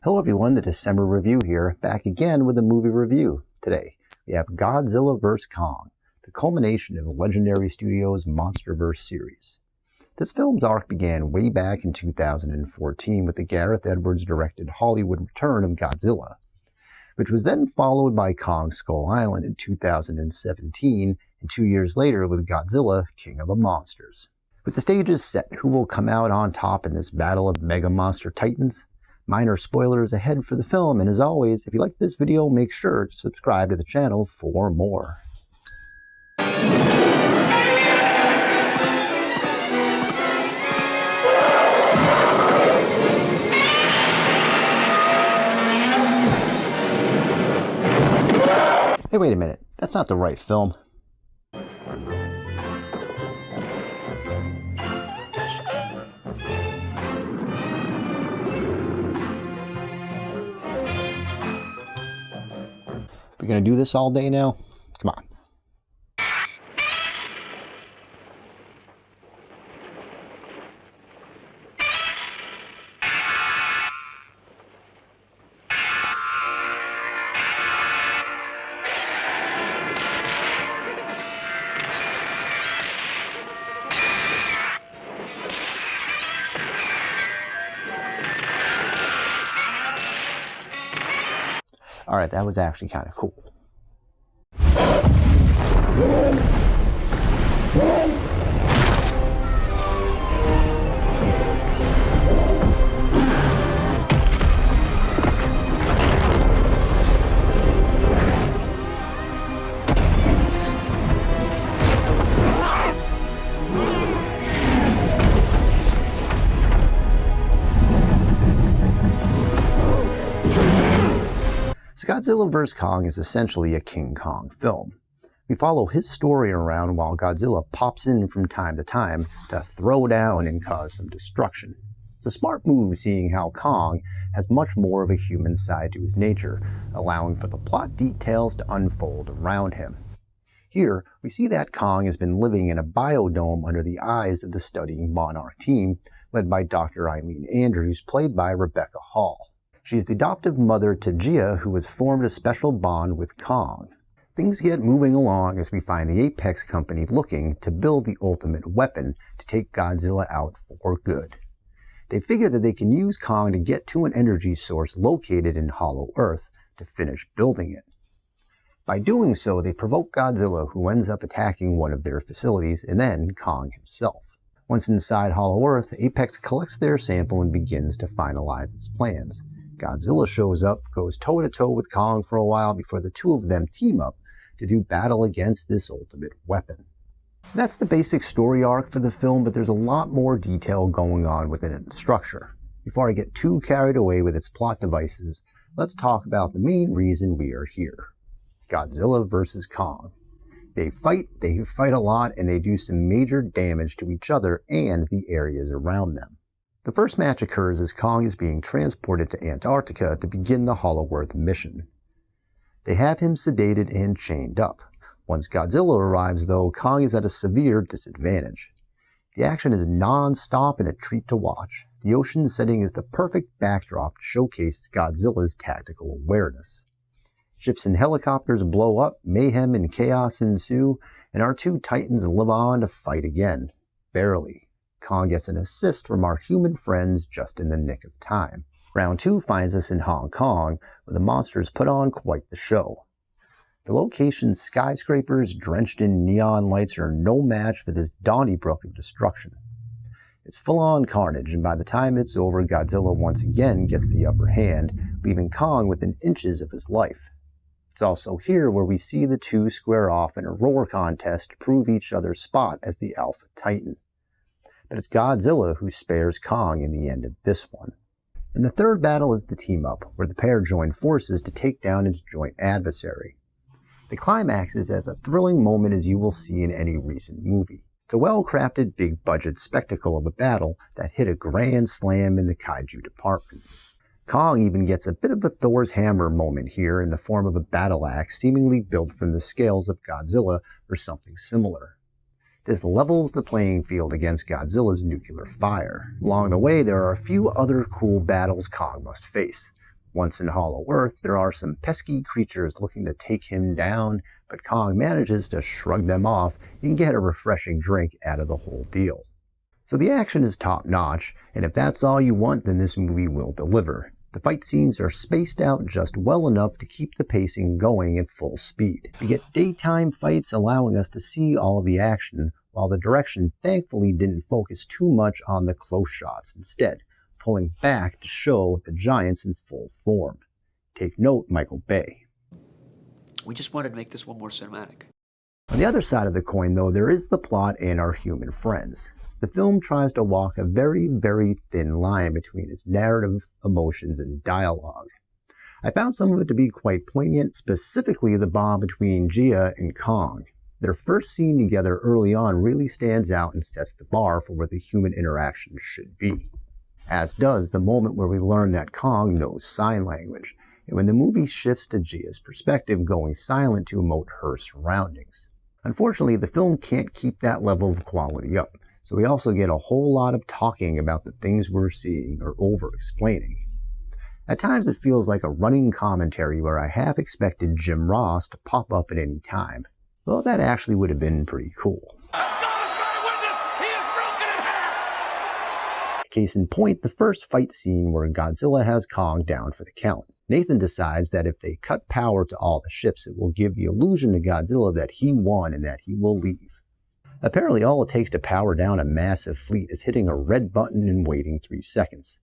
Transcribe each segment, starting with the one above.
Hello everyone, the December review here, back again with a movie review. Today, we have Godzilla vs. Kong, the culmination of Legendary Studios' MonsterVerse series. This film's arc began way back in 2014 with the Gareth Edwards-directed Hollywood return of Godzilla, which was then followed by Kong Skull Island in 2017, and 2 years later with Godzilla, King of the Monsters. With the stages set, who will come out on top in this battle of mega monster titans? Minor spoilers ahead for the film, and as always, if you like this video, make sure to subscribe to the channel for more. Hey, wait a minute, that's not the right film. We're gonna do this all day now? Come on. Alright, that was actually kind of cool. Godzilla vs. Kong is essentially a King Kong film. We follow his story around while Godzilla pops in from time to time to throw down and cause some destruction. It's a smart move seeing how Kong has much more of a human side to his nature, allowing for the plot details to unfold around him. Here, we see that Kong has been living in a biodome under the eyes of the studying Monarch team, led by Dr. Eileen Andrews, played by Rebecca Hall. She is the adoptive mother to Gia, who has formed a special bond with Kong. Things get moving along as we find the Apex Company looking to build the ultimate weapon to take Godzilla out for good. They figure that they can use Kong to get to an energy source located in Hollow Earth to finish building it. By doing so, they provoke Godzilla, who ends up attacking one of their facilities, and then Kong himself. Once inside Hollow Earth, Apex collects their sample and begins to finalize its plans. Godzilla shows up, goes toe-to-toe with Kong for a while before the two of them team up to do battle against this ultimate weapon. That's the basic story arc for the film, but there's a lot more detail going on within its structure. Before I get too carried away with its plot devices, let's talk about the main reason we are here. Godzilla vs. Kong. They fight a lot, and they do some major damage to each other and the areas around them. The first match occurs as Kong is being transported to Antarctica to begin the Hollow Earth mission. They have him sedated and chained up. Once Godzilla arrives, though, Kong is at a severe disadvantage. The action is non-stop and a treat to watch. The ocean setting is the perfect backdrop to showcase Godzilla's tactical awareness. Ships and helicopters blow up, mayhem and chaos ensue, and our two titans live on to fight again. Barely. Kong gets an assist from our human friends just in the nick of time. Round 2 finds us in Hong Kong, where the monsters put on quite the show. The location's skyscrapers drenched in neon lights are no match for this Donnybrook of destruction. It's full-on carnage, and by the time it's over, Godzilla once again gets the upper hand, leaving Kong within inches of his life. It's also here where we see the two square off in a roar contest to prove each other's spot as the Alpha Titan. But it's Godzilla who spares Kong in the end of this one. And the third battle is the team-up, where the pair join forces to take down its joint adversary. The climax is as a thrilling moment as you will see in any recent movie. It's a well-crafted, big-budget spectacle of a battle that hit a grand slam in the kaiju department. Kong even gets a bit of a Thor's hammer moment here in the form of a battle axe seemingly built from the scales of Godzilla or something similar. This levels the playing field against Godzilla's nuclear fire. Along the way, there are a few other cool battles Kong must face, Once in Hollow Earth, there are some pesky creatures looking to take him down, but Kong manages to shrug them off and get a refreshing drink out of the whole deal. So the action is top-notch, and if that's all you want, then this movie will deliver. The fight scenes are spaced out just well enough to keep the pacing going at full speed. We get daytime fights allowing us to see all of the action, while the direction thankfully didn't focus too much on the close shots, instead pulling back to show the giants in full form. Take note, Michael Bay. We just wanted to make this one more cinematic. On the other side of the coin, though, there is the plot and our human friends. The film tries to walk a very, very thin line between its narrative, emotions, and dialogue. I found some of it to be quite poignant, specifically the bond between Gia and Kong. Their first scene together early on really stands out and sets the bar for what the human interaction should be. As does the moment where we learn that Kong knows sign language, and when the movie shifts to Gia's perspective, going silent to emote her surroundings. Unfortunately, the film can't keep that level of quality up, so we also get a whole lot of talking about the things we're seeing or over-explaining. At times it feels like a running commentary where I half expected Jim Ross to pop up at any time. Well, that actually would have been pretty cool. Case in point, the first fight scene where Godzilla has Kong down for the count. Nathan decides that if they cut power to all the ships, it will give the illusion to Godzilla that he won and that he will leave. Apparently all it takes to power down a massive fleet is hitting a red button and waiting 3 seconds.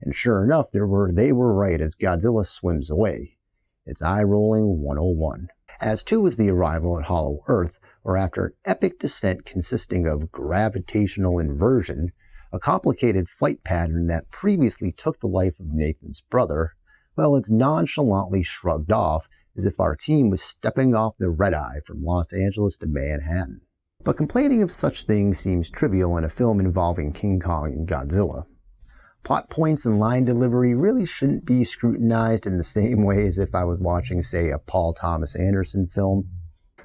And sure enough, they were right as Godzilla swims away. It's eye-rolling 101. As too is the arrival at Hollow Earth, where after an epic descent consisting of gravitational inversion, a complicated flight pattern that previously took the life of Nathan's brother, well, it's nonchalantly shrugged off as if our team was stepping off the red-eye from Los Angeles to Manhattan. But complaining of such things seems trivial in a film involving King Kong and Godzilla. Plot points and line delivery really shouldn't be scrutinized in the same way as if I was watching, say, a Paul Thomas Anderson film.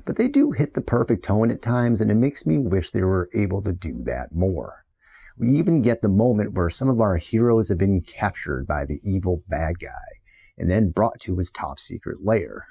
But they do hit the perfect tone at times, and it makes me wish they were able to do that more. We even get the moment where some of our heroes have been captured by the evil bad guy, and then brought to his top-secret lair.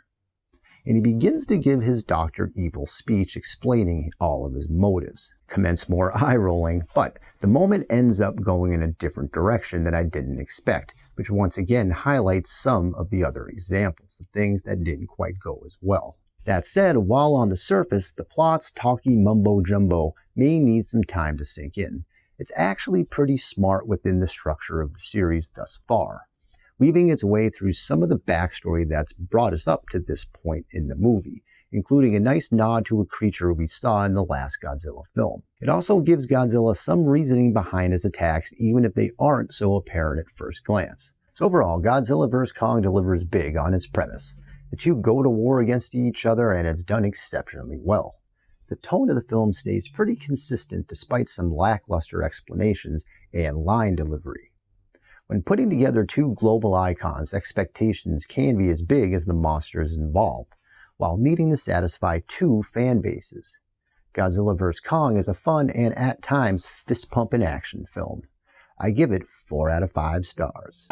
And he begins to give his Dr. Evil speech explaining all of his motives. Commence more eye-rolling, but the moment ends up going in a different direction that I didn't expect, which once again highlights some of the other examples of things that didn't quite go as well. That said, while on the surface, the plot's talky mumbo-jumbo may need some time to sink in. It's actually pretty smart within the structure of the series thus far, weaving its way through some of the backstory that's brought us up to this point in the movie, including a nice nod to a creature we saw in the last Godzilla film. It also gives Godzilla some reasoning behind his attacks, even if they aren't so apparent at first glance. So overall, Godzilla vs. Kong delivers big on its premise. The two go to war against each other, and it's done exceptionally well. The tone of the film stays pretty consistent despite some lackluster explanations and line delivery. When putting together two global icons, expectations can be as big as the monsters involved, while needing to satisfy two fan bases. Godzilla vs. Kong is a fun and at times fist-pumping action film. I give it 4 out of 5 stars.